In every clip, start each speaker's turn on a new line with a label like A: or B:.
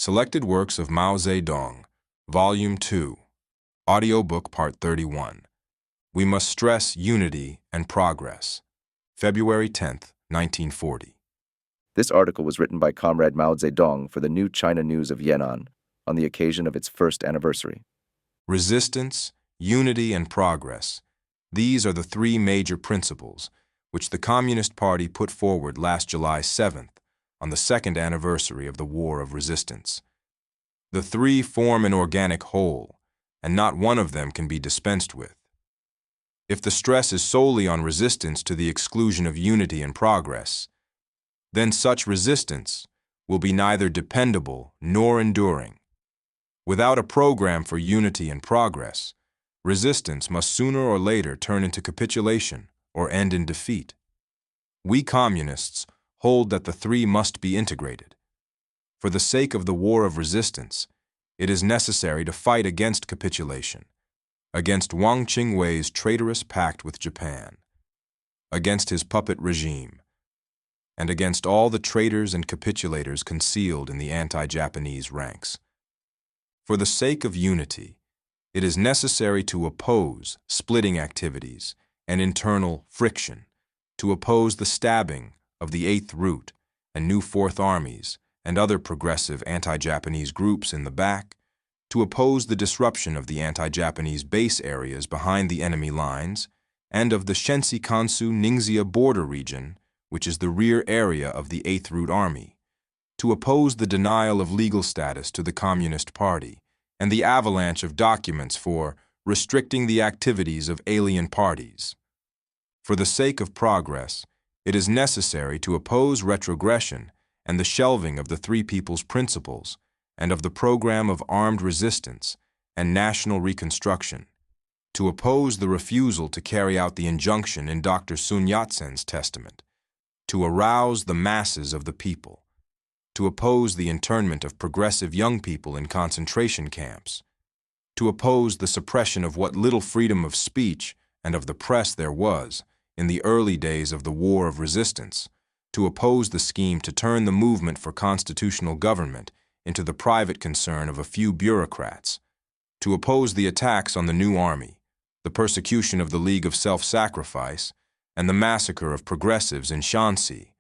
A: Selected Works of Mao Zedong, Volume 2, Audiobook Part 31. We Must Stress Unity and Progress. February 10th, 1940.
B: This article was written by Comrade Mao Zedong for the New China News of Yan'an on the occasion of its first anniversary.
A: Resistance, unity, and progress. These are the three major principles which the Communist Party put forward last July 7th on the second anniversary of the War of Resistance. The three form an organic whole, and not one of them can be dispensed with. If the stress is solely on resistance to the exclusion of unity and progress, then such resistance will be neither dependable nor enduring. Without a program for unity and progress, resistance must sooner or later turn into capitulation or end in defeat. We communists hold that the three must be integrated. For the sake of the war of resistance, it is necessary to fight against capitulation, against Wang Qingwei's traitorous pact with Japan, against his puppet regime, and against all the traitors and capitulators concealed in the anti-Japanese ranks. For the sake of unity, it is necessary to oppose splitting activities and internal friction, to oppose the stabbing of the Eighth Route and New Fourth Armies and other progressive anti-Japanese groups in the back, to oppose the disruption of the anti-Japanese base areas behind the enemy lines and of the Shensi-Kansu-Ningxia border region, which is the rear area of the Eighth Route Army, to oppose the denial of legal status to the Communist Party and the avalanche of documents for restricting the activities of alien parties. For the sake of progress, it is necessary to oppose retrogression and the shelving of the Three People's Principles and of the program of armed resistance and national reconstruction, to oppose the refusal to carry out the injunction in Dr. Sun Yat-sen's testament, to arouse the masses of the people, to oppose the internment of progressive young people in concentration camps, to oppose the suppression of what little freedom of speech and of the press there was in the early days of the War of Resistance, to oppose the scheme to turn the movement for constitutional government into the private concern of a few bureaucrats, to oppose the attacks on the new army, the persecution of the League of Self-Sacrifice, and the massacre of progressives in Shanxi,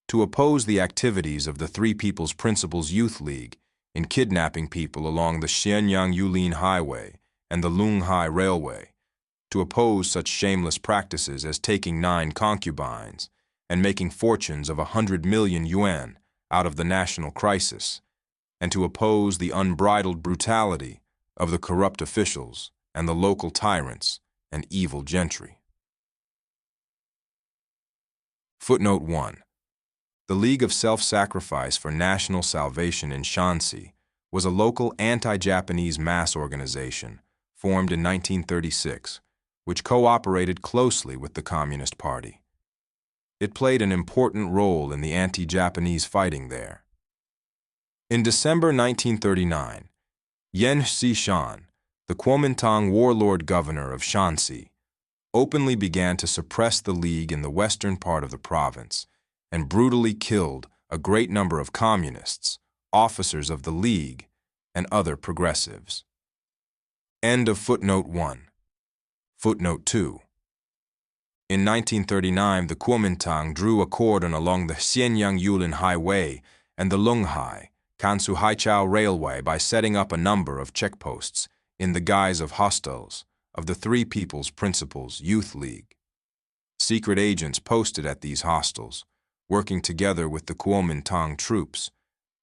A: to oppose the activities of the Three People's Principles Youth League in kidnapping people along the Shenyang-Yulin Highway and the Lunghai Railway, to oppose such shameless practices as taking 9 concubines and making fortunes of 100 million yuan out of the national crisis, and to oppose the unbridled brutality of the corrupt officials and the local tyrants and evil gentry. Footnote 1. The League of Self-Sacrifice for National Salvation in Shanxi was a local anti-Japanese mass organization formed in 1936, which cooperated closely with the Communist Party. It played an important role in the anti-Japanese fighting there. In December 1939, Yan Xishan, the Kuomintang warlord governor of Shanxi, openly began to suppress the League in the western part of the province and brutally killed a great number of communists, officers of the League, and other progressives. End of footnote 1. Footnote 2. In 1939, the Kuomintang drew a cordon along the Shenyang-Yulin Highway and the Lunghai, Kansu-Haichao Railway by setting up a number of checkposts in the guise of hostels of the Three People's Principles Youth League. Secret agents posted at these hostels, working together with the Kuomintang troops,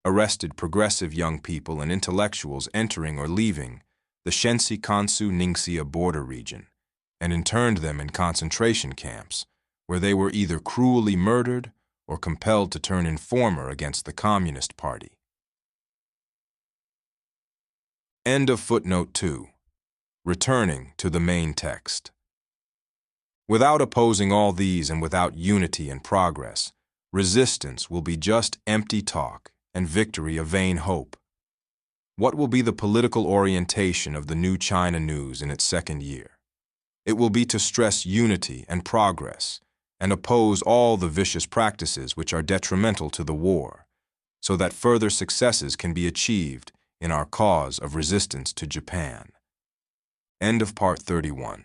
A: arrested progressive young people and intellectuals entering or leaving the Shensi-Kansu-Ningxia border region, and interned them in concentration camps, where they were either cruelly murdered or compelled to turn informer against the Communist Party. End of footnote 2. Returning to the main text. Without opposing all these and without unity and progress, resistance will be just empty talk and victory a vain hope. What will be the political orientation of the New China News in its second year? It will be to stress unity and progress and oppose all the vicious practices which are detrimental to the war, so that further successes can be achieved in our cause of resistance to Japan. End of Part 31.